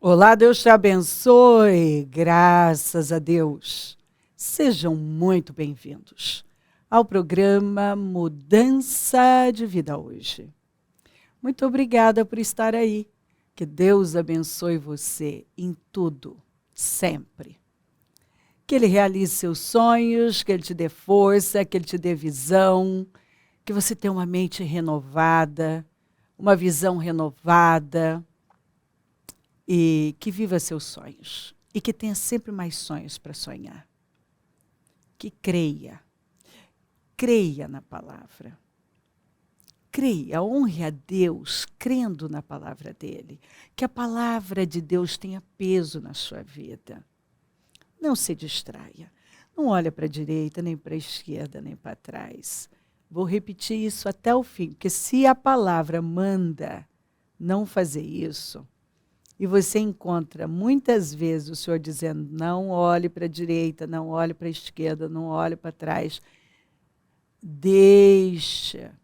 Olá, Deus te abençoe, graças a Deus. Sejam muito bem-vindos ao programa Mudança de Vida Hoje. Muito obrigada por estar aí. Que Deus abençoe você em tudo, sempre. Que Ele realize seus sonhos, que Ele te dê força, que Ele te dê visão, que você tenha uma mente renovada, uma visão renovada, e que viva seus sonhos. E que tenha sempre mais sonhos para sonhar. Que creia. Creia na palavra. Creia, honre a Deus, crendo na palavra dele. Que a palavra de Deus tenha peso na sua vida. Não se distraia. Não olha para a direita, nem para a esquerda, nem para trás. Vou repetir isso até o fim, porque se a palavra manda não fazer isso, e você encontra muitas vezes o Senhor dizendo, não olhe para a direita, não olhe para a esquerda, não olhe para trás. Deixa.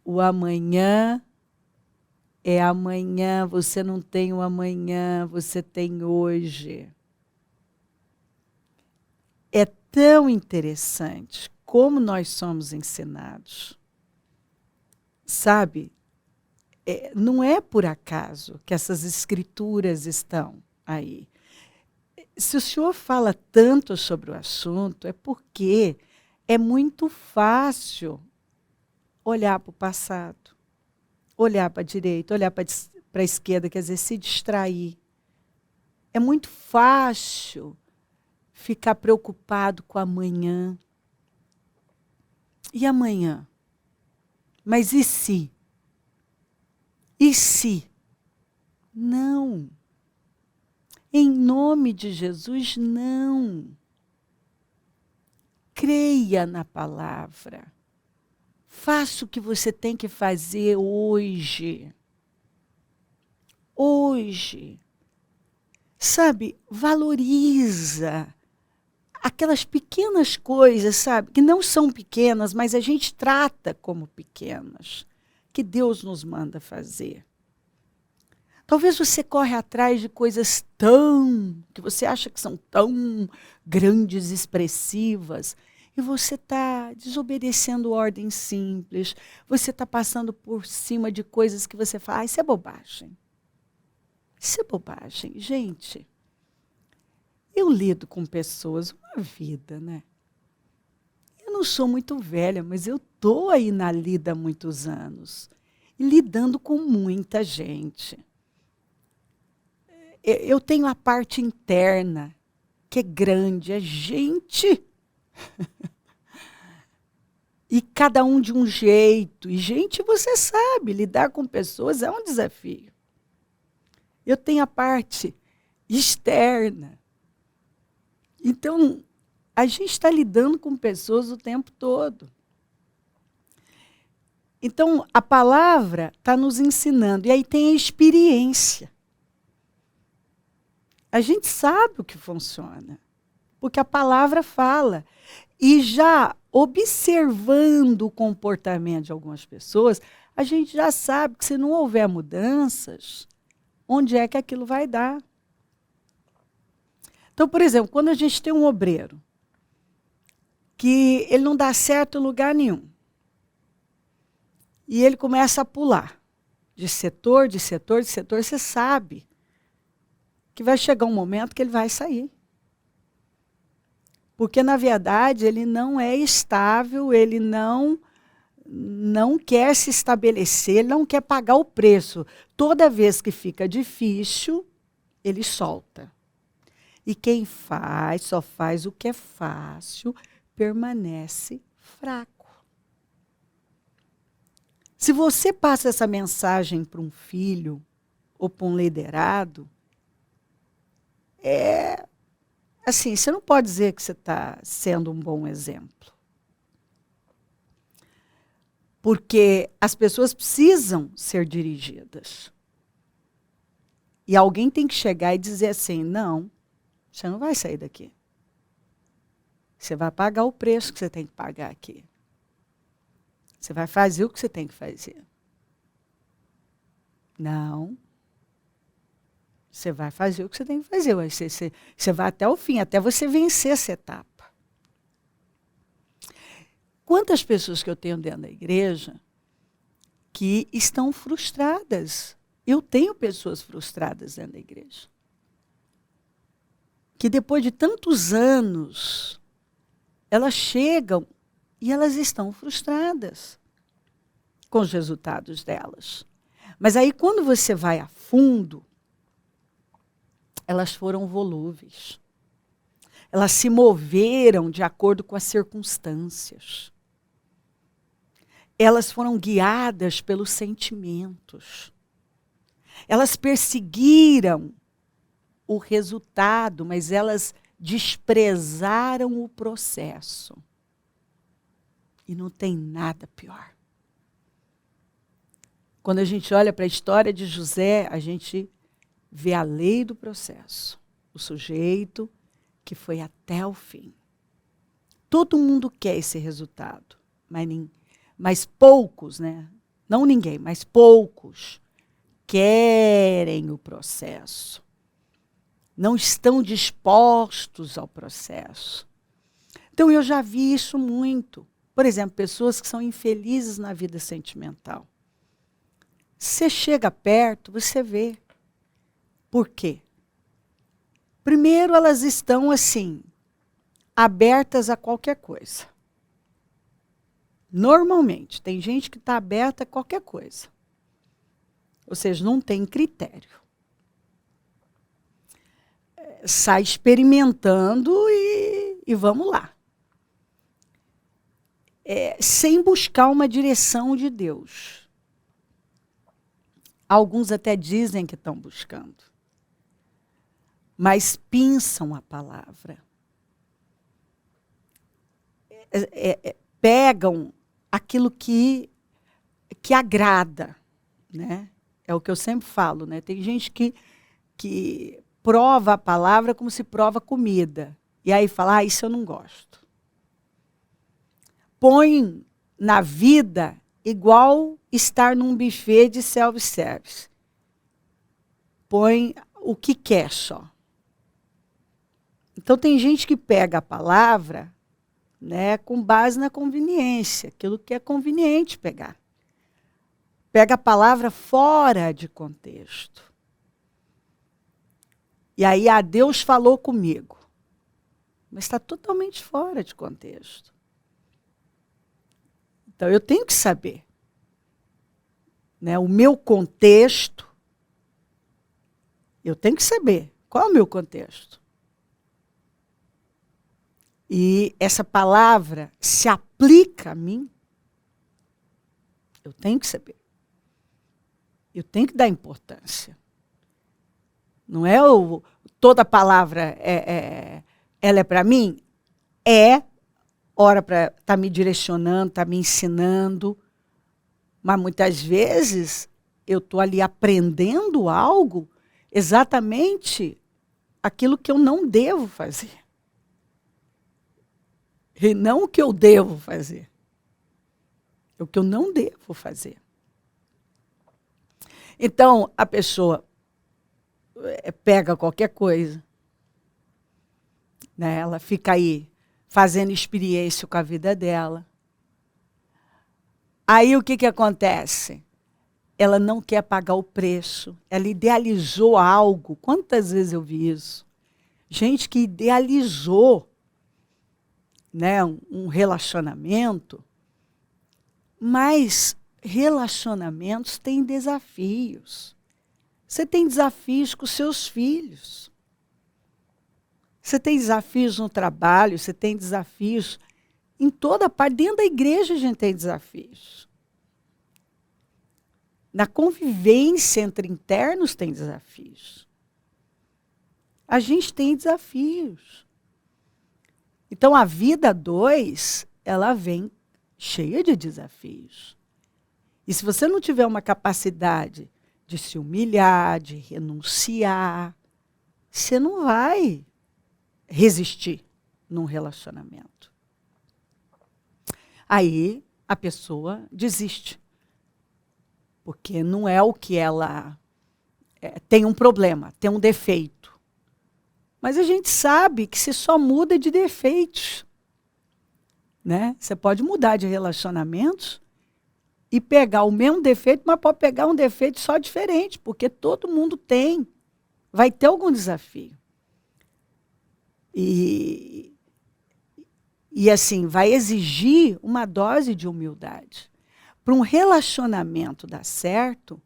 O amanhã é amanhã, você não tem o amanhã, você tem hoje. É tão interessante como nós somos ensinados. Sabe? Não é por acaso que essas escrituras estão aí. Se o senhor fala tanto sobre o assunto, é porque é muito fácil olhar para o passado, olhar para a direita, olhar para a esquerda, quer dizer, se distrair. É muito fácil ficar preocupado com amanhã. E amanhã? Mas e se? E se? Não. Em nome de Jesus, não. Creia na palavra. Faça o que você tem que fazer hoje. Hoje. Sabe, valoriza aquelas pequenas coisas, sabe, que não são pequenas, mas a gente trata como pequenas, que Deus nos manda fazer. Talvez você corre atrás de coisas que você acha que são tão grandes, expressivas, e você está desobedecendo ordens simples, você está passando por cima de coisas que você fala, isso é bobagem. Isso é bobagem. Gente, eu lido com pessoas uma vida, né? Eu não sou muito velha, mas eu estou aí na lida há muitos anos, e lidando com muita gente. Eu tenho a parte interna, que é grande, é gente. E cada um de um jeito. E, gente, você sabe, lidar com pessoas é um desafio. Eu tenho a parte externa. Então, a gente está lidando com pessoas o tempo todo. Então, a palavra está nos ensinando. E aí tem a experiência. A gente sabe o que funciona, porque a palavra fala. E já observando o comportamento de algumas pessoas, a gente já sabe que se não houver mudanças, onde é que aquilo vai dar? Então, por exemplo, quando a gente tem um obreiro, que ele não dá certo em lugar nenhum, e ele começa a pular, de setor, de setor, de setor, você sabe que vai chegar um momento que ele vai sair. Porque, na verdade, ele não é estável, ele não quer se estabelecer, ele não quer pagar o preço. Toda vez que fica difícil, ele solta. E quem faz, só faz o que é fácil, permanece fraco. Se você passa essa mensagem para um filho ou para um liderado, assim, você não pode dizer que você está sendo um bom exemplo. Porque as pessoas precisam ser dirigidas. E alguém tem que chegar e dizer assim, não, você não vai sair daqui. Você vai pagar o preço que você tem que pagar aqui. Você vai fazer o que você tem que fazer. Não. Você vai fazer o que você tem que fazer. Você vai até o fim, até você vencer essa etapa. Quantas pessoas que eu tenho dentro da igreja que estão frustradas? Eu tenho pessoas frustradas dentro da igreja. Que depois de tantos anos, elas chegam e elas estão frustradas com os resultados delas. Mas aí, quando você vai a fundo, elas foram volúveis. Elas se moveram de acordo com as circunstâncias. Elas foram guiadas pelos sentimentos. Elas perseguiram o resultado, mas elas desprezaram o processo. E não tem nada pior. Quando a gente olha para a história de José, a gente vê a lei do processo. O sujeito que foi até o fim. Todo mundo quer esse resultado, mas poucos, né? Não ninguém, mas poucos querem o processo. Não estão dispostos ao processo. Então, eu já vi isso muito. Por exemplo, pessoas que são infelizes na vida sentimental. Você chega perto, você vê. Por quê? Primeiro, elas estão, assim, abertas a qualquer coisa. Normalmente, tem gente que está aberta a qualquer coisa. Ou seja, não tem critério. Sai experimentando e vamos lá. Sem buscar uma direção de Deus. Alguns até dizem que estão buscando. Mas pinçam a palavra. Pegam aquilo que agrada, né? É o que eu sempre falo, né? Tem gente que prova a palavra como se prova comida. E aí fala, isso eu não gosto. Põe na vida igual estar num buffet de self-service. Põe o que quer só. Então tem gente que pega a palavra, né, com base na conveniência, aquilo que é conveniente pegar. Pega a palavra fora de contexto. E aí, Deus falou comigo. Mas está totalmente fora de contexto. Então, eu tenho que saber. Né, o meu contexto, eu tenho que saber. Qual é o meu contexto? E essa palavra se aplica a mim, eu tenho que saber. Eu tenho que dar importância. Não é toda palavra ela é para mim? Ora para estar me direcionando, estar me ensinando. Mas muitas vezes eu estou ali aprendendo algo, exatamente aquilo que eu não devo fazer. E não o que eu devo fazer. É o que eu não devo fazer. Então, a pessoa pega qualquer coisa, né? Ela fica aí fazendo experiência com a vida dela. Aí o que acontece? Ela não quer pagar o preço. Ela idealizou algo. Quantas vezes eu vi isso? Gente que idealizou, né, um relacionamento, mas relacionamentos têm desafios. Você tem desafios com seus filhos. Você tem desafios no trabalho, você tem desafios em toda parte. Dentro da igreja a gente tem desafios. Na convivência entre internos tem desafios. A gente tem desafios. Então, a vida 2, ela vem cheia de desafios. E se você não tiver uma capacidade de se humilhar, de renunciar, você não vai resistir num relacionamento. Aí, a pessoa desiste. Porque não é o que ela tem um problema, tem um defeito. Mas a gente sabe que você só muda de defeitos. Né? Você pode mudar de relacionamentos e pegar o mesmo defeito, mas pode pegar um defeito só diferente, porque todo mundo tem. Vai ter algum desafio. E assim, vai exigir uma dose de humildade. Para um relacionamento dar certo,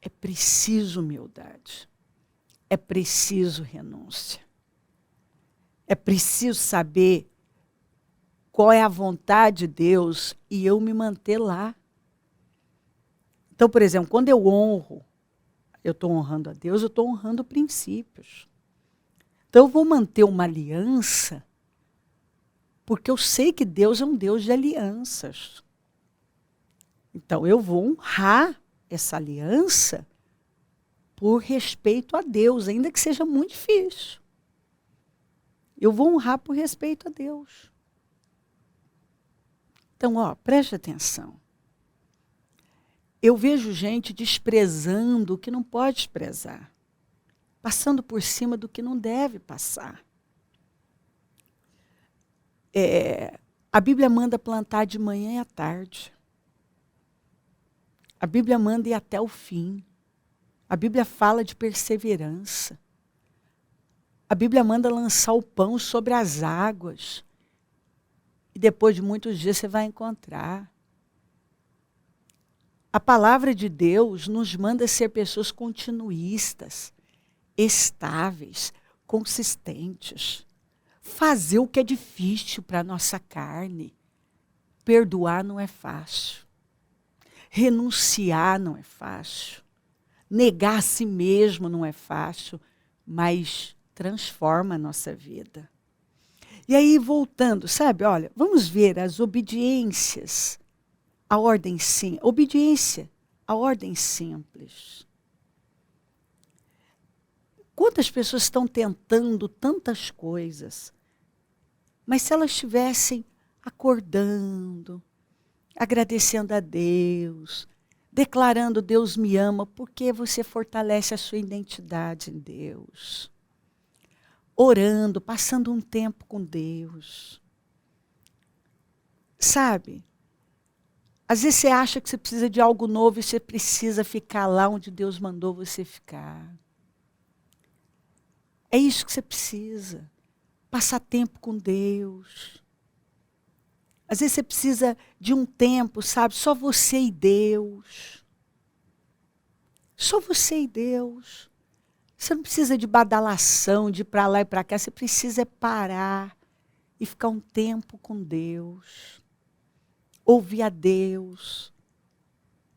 é preciso humildade. É preciso renúncia. É preciso saber qual é a vontade de Deus e eu me manter lá. Então, por exemplo, quando eu honro, eu estou honrando a Deus, eu estou honrando princípios. Então, eu vou manter uma aliança, porque eu sei que Deus é um Deus de alianças. Então, eu vou honrar essa aliança por respeito a Deus, ainda que seja muito difícil. Eu vou honrar por respeito a Deus. Então, preste atenção. Eu vejo gente desprezando o que não pode desprezar, passando por cima do que não deve passar. A Bíblia manda plantar de manhã e à tarde. A Bíblia manda ir até o fim. A Bíblia fala de perseverança. A Bíblia manda lançar o pão sobre as águas. E depois de muitos dias você vai encontrar. A palavra de Deus nos manda ser pessoas continuistas, estáveis, consistentes. Fazer o que é difícil para a nossa carne. Perdoar não é fácil. Renunciar não é fácil. Negar a si mesmo não é fácil, mas transforma a nossa vida. E aí, voltando, sabe, olha, vamos ver as obediências, a ordem simples. Obediência, a ordem simples. Quantas pessoas estão tentando tantas coisas, mas se elas estivessem acordando, agradecendo a Deus, declarando Deus me ama, porque você fortalece a sua identidade em Deus. Orando, passando um tempo com Deus. Sabe? Às vezes você acha que você precisa de algo novo e você precisa ficar lá onde Deus mandou você ficar. É isso que você precisa. Passar tempo com Deus. Às vezes você precisa de um tempo, sabe? Só você e Deus. Só você e Deus. Você não precisa de badalação, de ir para lá e para cá. Você precisa parar e ficar um tempo com Deus. Ouvir a Deus.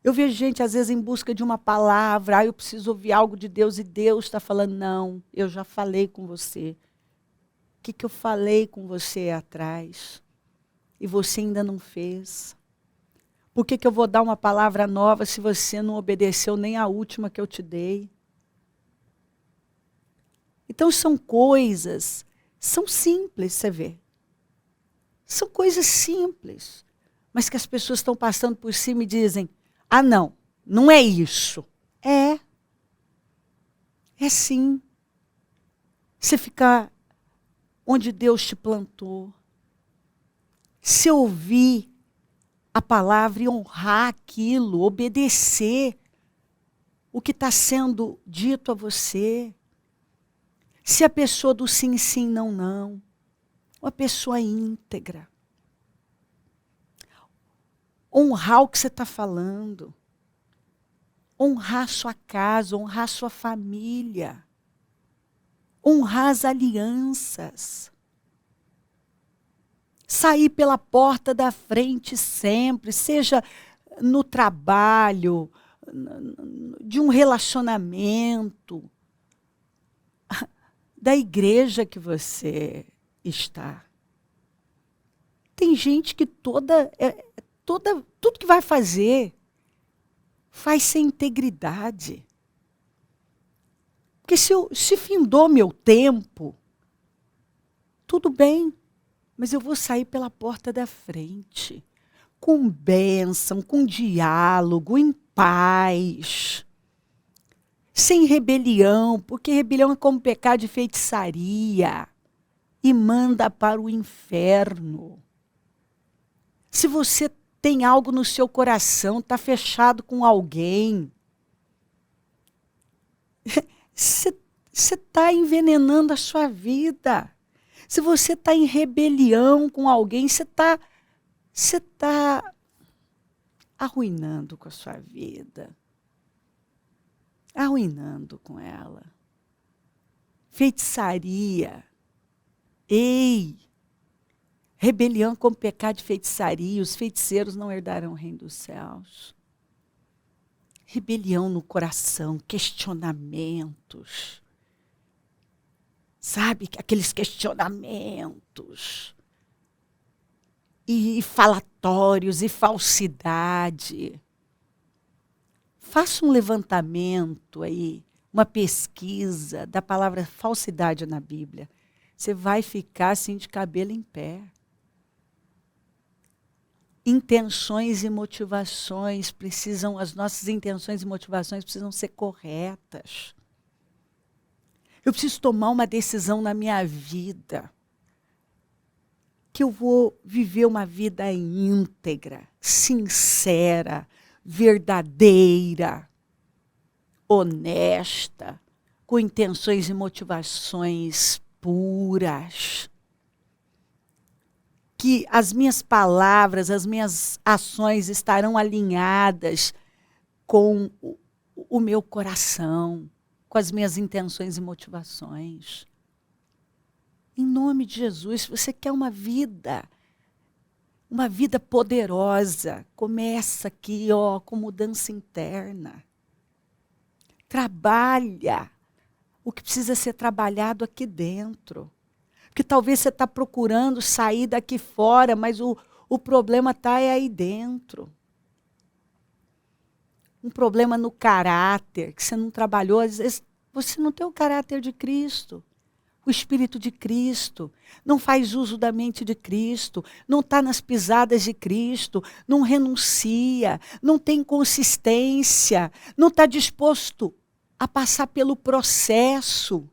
Eu vejo gente, às vezes, em busca de uma palavra. Eu preciso ouvir algo de Deus. E Deus está falando, não, eu já falei com você. O que eu falei com você atrás? E você ainda não fez. Por que eu vou dar uma palavra nova se você não obedeceu nem a última que eu te dei? Então são coisas, são simples, você vê. São coisas simples, mas que as pessoas estão passando por cima e dizem, não, não é isso. É sim. Você ficar onde Deus te plantou. Se ouvir a palavra e honrar aquilo, obedecer o que está sendo dito a você. Se a pessoa do sim, sim, não, não. Uma pessoa íntegra. Honrar o que você está falando. Honrar sua casa, honrar sua família. Honrar as alianças. Sair pela porta da frente sempre, seja no trabalho, de um relacionamento, da igreja que você está. Tem gente que tudo que vai fazer, faz sem integridade. Porque se findou meu tempo, tudo bem, mas eu vou sair pela porta da frente, com bênção, com diálogo, em paz. sem rebelião, porque rebelião é como pecado de feitiçaria e manda para o inferno. Se você tem algo no seu coração, está fechado com alguém, você está envenenando a sua vida. Se você está em rebelião com alguém, você está arruinando com a sua vida. Arruinando com ela. Feitiçaria. Ei! Rebelião como pecado de feitiçaria. Os feiticeiros não herdarão o reino dos céus. Rebelião no coração, questionamentos. Sabe, aqueles questionamentos. E falatórios, e falsidade. Faça um levantamento aí, uma pesquisa da palavra falsidade na Bíblia. Você vai ficar assim de cabelo em pé. Intenções e motivações precisam, as nossas intenções e motivações precisam ser corretas. Eu preciso tomar uma decisão na minha vida. Que eu vou viver uma vida íntegra, sincera, verdadeira, honesta, com intenções e motivações puras. Que as minhas palavras, as minhas ações estarão alinhadas com o meu coração, com as minhas intenções e motivações. Em nome de Jesus, se você quer uma vida poderosa, começa aqui, com mudança interna. Trabalha o que precisa ser trabalhado aqui dentro. Porque talvez você está procurando sair daqui fora, mas o problema está aí dentro. Um problema no caráter, que você não trabalhou. Às vezes você não tem o caráter de Cristo. O Espírito de Cristo, não faz uso da mente de Cristo, não está nas pisadas de Cristo, não renuncia, não tem consistência, não está disposto a passar pelo processo.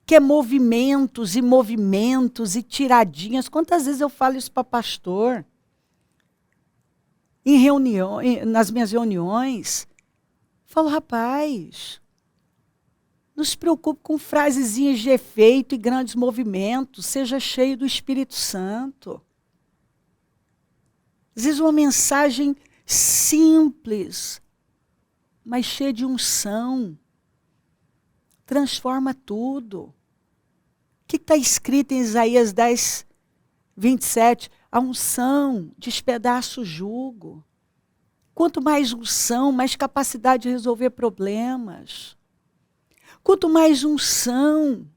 Quer movimentos e tiradinhas. Quantas vezes eu falo isso para pastor? Em reunião, nas minhas reuniões, falo, rapaz, não se preocupe com frasezinhas de efeito e grandes movimentos. Seja cheio do Espírito Santo. Às vezes uma mensagem simples, mas cheia de unção. Transforma tudo. O que está escrito em Isaías 10, 27? A unção despedaça o jugo. Quanto mais unção, mais capacidade de resolver problemas. Quanto mais unção,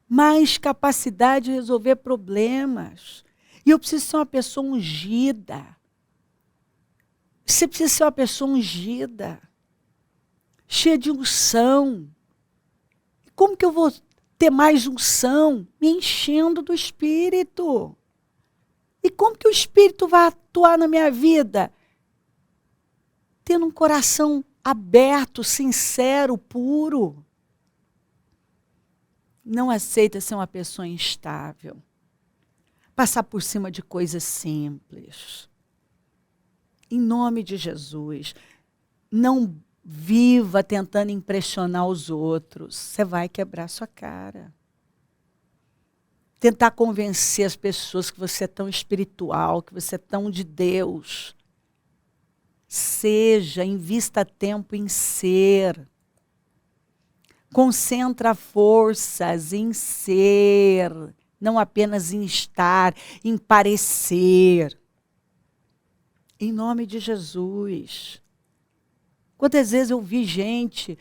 mais capacidade de resolver problemas. E eu preciso ser uma pessoa ungida. Você precisa ser uma pessoa ungida, cheia de unção. Como que eu vou ter mais unção? Me enchendo do Espírito. E como que o Espírito vai atuar na minha vida? Tendo um coração aberto, sincero, puro. Não aceita ser uma pessoa instável. Passar por cima de coisas simples. Em nome de Jesus. Não viva tentando impressionar os outros. Você vai quebrar sua cara. Tentar convencer as pessoas que você é tão espiritual, que você é tão de Deus. Seja, invista tempo em ser. Concentra forças em ser, não apenas em estar, em parecer. Em nome de Jesus. Quantas vezes eu vi gente,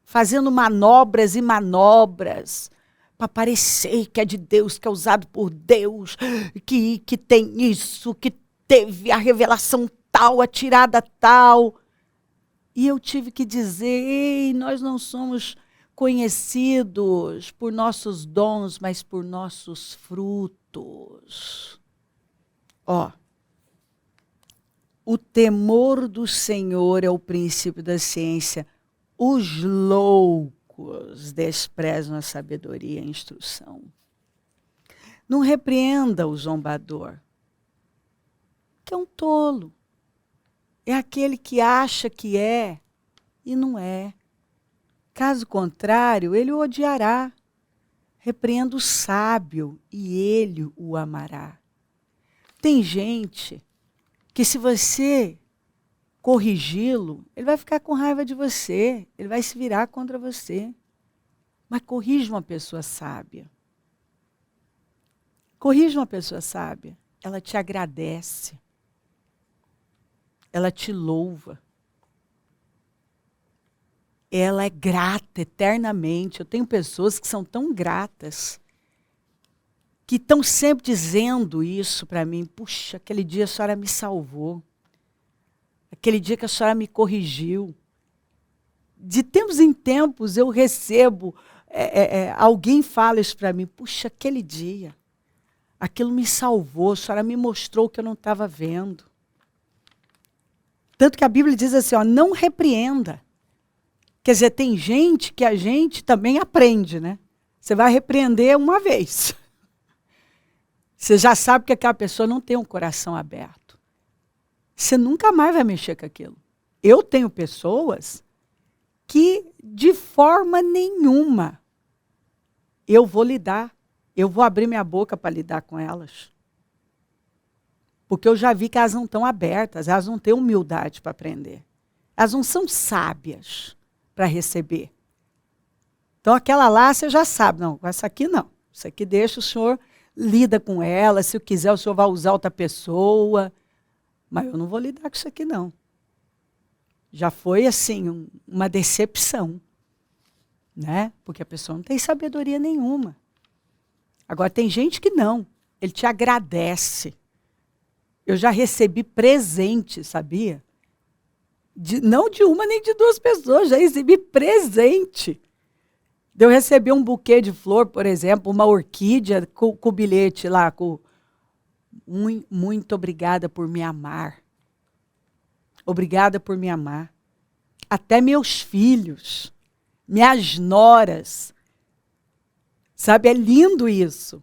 fazendo manobras e manobras, para parecer que é de Deus, que é usado por Deus, que tem isso, que teve a revelação tal, a tirada tal. E eu tive que dizer, ei, nós não somos conhecidos por nossos dons, mas por nossos frutos. O temor do Senhor é o princípio da ciência. Os loucos desprezam a sabedoria e a instrução. Não repreenda o zombador, que é um tolo. É aquele que acha que é e não é. Caso contrário, ele o odiará. Repreenda o sábio e ele o amará. Tem gente que se você corrigi-lo, ele vai ficar com raiva de você, ele vai se virar contra você. Mas corrija uma pessoa sábia. Corrija uma pessoa sábia, ela te agradece, ela te louva, ela é grata eternamente. Eu tenho pessoas que são tão gratas, que estão sempre dizendo isso para mim. Puxa, aquele dia a senhora me salvou. Aquele dia que a senhora me corrigiu. De tempos em tempos eu recebo, alguém fala isso para mim. Puxa, aquele dia, aquilo me salvou, a senhora me mostrou o que eu não estava vendo. Tanto que a Bíblia diz assim, ó, não repreenda. Quer dizer, tem gente que a gente também aprende, né? Você vai repreender uma vez. Você já sabe que aquela pessoa não tem um coração aberto. Você nunca mais vai mexer com aquilo. Eu tenho pessoas que, de forma nenhuma, eu vou lidar. Eu vou abrir minha boca para lidar com elas. Porque eu já vi que elas não estão abertas, elas não têm humildade para aprender. Elas não são sábias para receber. Então, aquela lá, você já sabe. Não, essa aqui não. Isso aqui deixa o senhor... Lida com ela, se quiser o senhor vai usar outra pessoa. Mas eu não vou lidar com isso aqui, não. Já foi, assim, uma decepção. Né? Porque a pessoa não tem sabedoria nenhuma. Agora, tem gente que não. Ele te agradece. Eu já recebi presente, sabia? Não de uma nem de duas pessoas, já recebi presente. Eu recebi um buquê de flor, por exemplo, uma orquídea com o bilhete lá, com muito obrigada por me amar. Obrigada por me amar. Até meus filhos, minhas noras. Sabe, é lindo isso.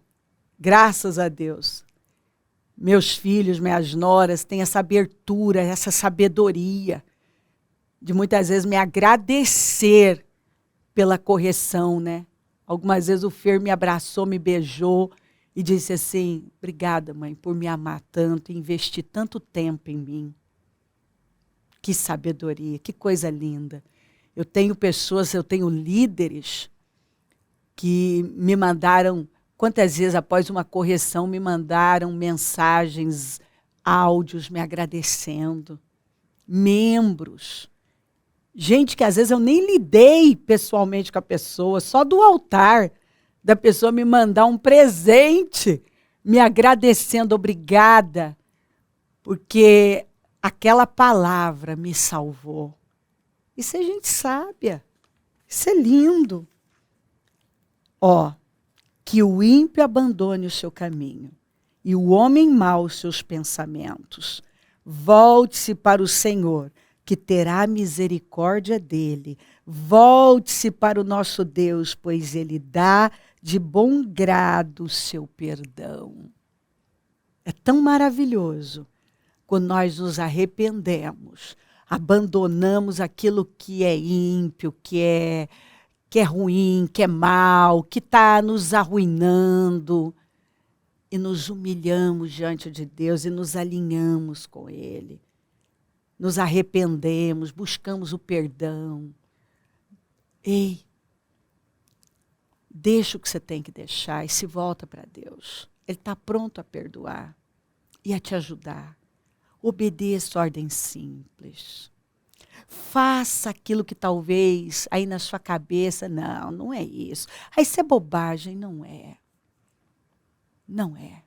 Graças a Deus. Meus filhos, minhas noras têm essa abertura, essa sabedoria de muitas vezes me agradecer pela correção, né? Algumas vezes o Fer me abraçou, me beijou e disse assim, obrigada, mãe, por me amar tanto e investir tanto tempo em mim. Que sabedoria, que coisa linda. Eu tenho pessoas, eu tenho líderes que me mandaram, quantas vezes após uma correção, me mandaram mensagens, áudios me agradecendo. Membros. Gente que às vezes eu nem lidei pessoalmente com a pessoa, só do altar da pessoa me mandar um presente, me agradecendo, obrigada, porque aquela palavra me salvou. Isso é gente sábia, isso é lindo. Ó, que o ímpio abandone o seu caminho e o homem mau os seus pensamentos. Volte-se para o Senhor, que terá misericórdia dele. Volte-se para o nosso Deus, pois ele dá de bom grado o seu perdão. É tão maravilhoso quando nós nos arrependemos, abandonamos aquilo que é ímpio, que é ruim, que é mal, que está nos arruinando, e nos humilhamos diante de Deus e nos alinhamos com ele. Nos arrependemos, buscamos o perdão. Ei, deixa o que você tem que deixar e se volta para Deus. Ele está pronto a perdoar e a te ajudar. Obedeça ordens simples. Faça aquilo que talvez aí na sua cabeça, não é isso. Aí isso é bobagem, não é. Não é.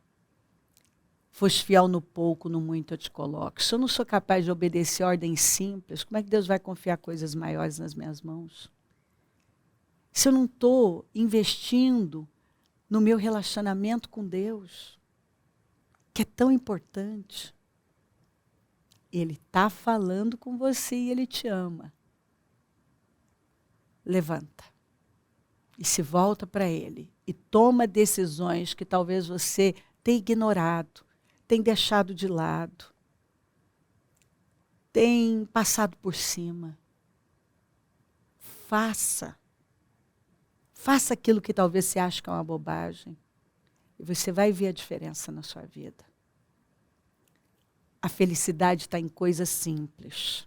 Foste fiel no pouco, no muito eu te coloco. Se eu não sou capaz de obedecer ordens simples, como é que Deus vai confiar coisas maiores nas minhas mãos? Se eu não estou investindo no meu relacionamento com Deus, que é tão importante. Ele está falando com você e Ele te ama. Levanta. E se volta para Ele. E toma decisões que talvez você tenha ignorado, tenha deixado de lado, tenha passado por cima. Faça. Faça aquilo que talvez você ache que é uma bobagem. E você vai ver a diferença na sua vida. A felicidade está em coisas simples.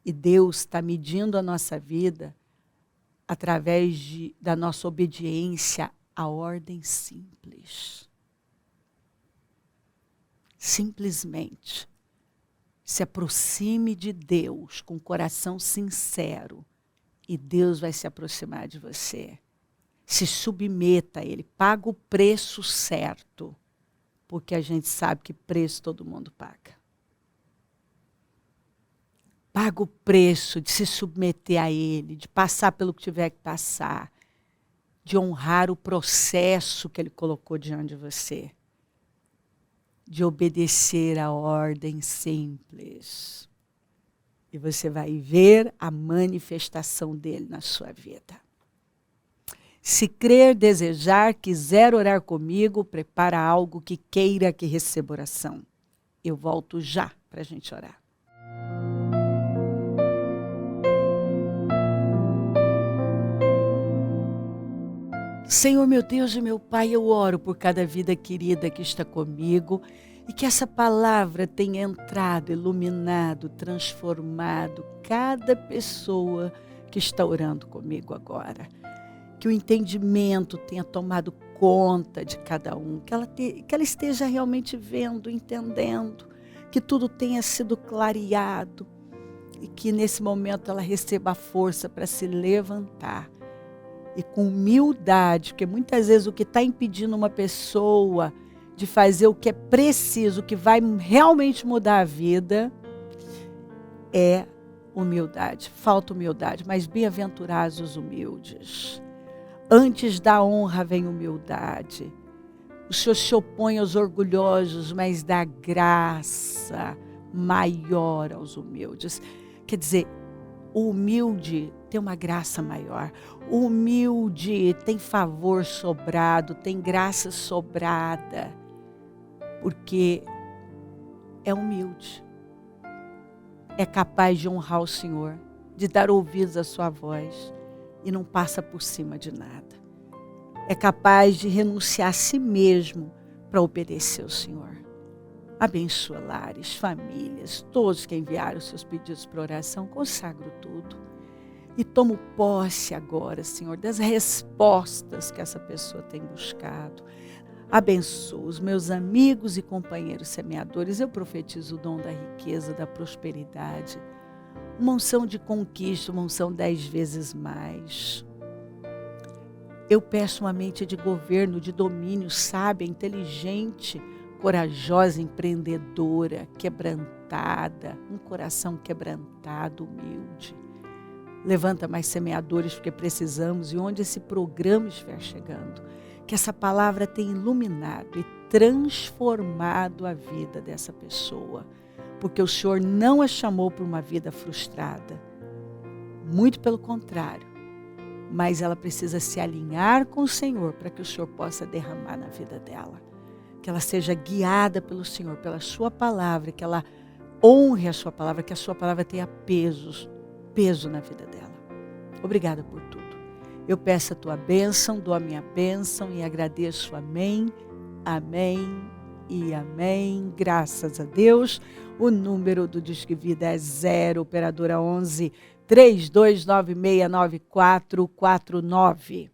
E Deus está medindo a nossa vida através da nossa obediência à ordem simples. Simplesmente se aproxime de Deus com o coração sincero e Deus vai se aproximar de você. Se submeta a Ele, paga o preço certo, porque a gente sabe que preço todo mundo paga. Paga o preço de se submeter a Ele, de passar pelo que tiver que passar, de honrar o processo que Ele colocou diante de você, de obedecer a ordem simples. E você vai ver a manifestação dele na sua vida. Se crer, desejar, quiser orar comigo, prepara algo que queira que receba oração. Eu volto já para a gente orar. Senhor, meu Deus e meu Pai, eu oro por cada vida querida que está comigo e que essa palavra tenha entrado, iluminado, transformado cada pessoa que está orando comigo agora. Que o entendimento tenha tomado conta de cada um, que ela esteja realmente vendo, entendendo, que tudo tenha sido clareado e que nesse momento ela receba a força para se levantar. E com humildade, porque muitas vezes o que está impedindo uma pessoa de fazer o que é preciso, o que vai realmente mudar a vida, é humildade. Falta humildade, mas bem-aventurados os humildes. Antes da honra vem humildade. O Senhor se opõe aos orgulhosos, mas dá graça maior aos humildes. Quer dizer, o humilde tem uma graça maior. O humilde tem favor sobrado, tem graça sobrada, porque é humilde. É capaz de honrar o Senhor, de dar ouvidos à sua voz e não passa por cima de nada. É capaz de renunciar a si mesmo para obedecer ao Senhor. Abençoa lares, famílias, todos que enviaram seus pedidos para oração, consagro tudo. E tomo posse agora, Senhor, das respostas que essa pessoa tem buscado. Abençoa os meus amigos e companheiros semeadores. Eu profetizo o dom da riqueza, da prosperidade. Uma unção de conquista, uma unção 10 vezes mais. Eu peço uma mente de governo, de domínio, sábia, inteligente, corajosa, empreendedora, quebrantada, um coração quebrantado, humilde. Levanta mais semeadores, porque precisamos, e onde esse programa estiver chegando, que essa palavra tenha iluminado e transformado a vida dessa pessoa, porque o Senhor não a chamou para uma vida frustrada, muito pelo contrário, mas ela precisa se alinhar com o Senhor para que o Senhor possa derramar na vida dela. Que ela seja guiada pelo Senhor, pela sua palavra, que ela honre a sua palavra, que a sua palavra tenha peso na vida dela. Obrigada por tudo. Eu peço a tua bênção, dou a minha bênção e agradeço. Amém, amém e amém. Graças a Deus. O número do Disque Vida é 0, operadora 11 32969449.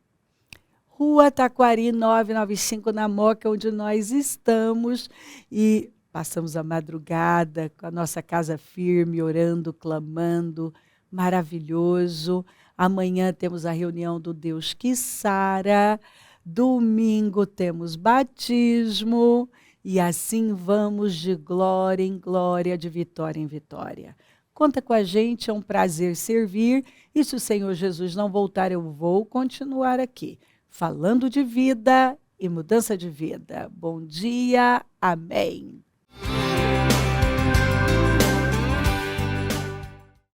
Rua Taquari 995, na Moca, onde nós estamos. E passamos a madrugada com a nossa casa firme, orando, clamando. Maravilhoso. Amanhã temos a reunião do Deus que Sara. Domingo temos batismo. E assim vamos de glória em glória, de vitória em vitória. Conta com a gente, é um prazer servir. E se o Senhor Jesus não voltar, eu vou continuar aqui, falando de vida e mudança de vida. Bom dia, amém.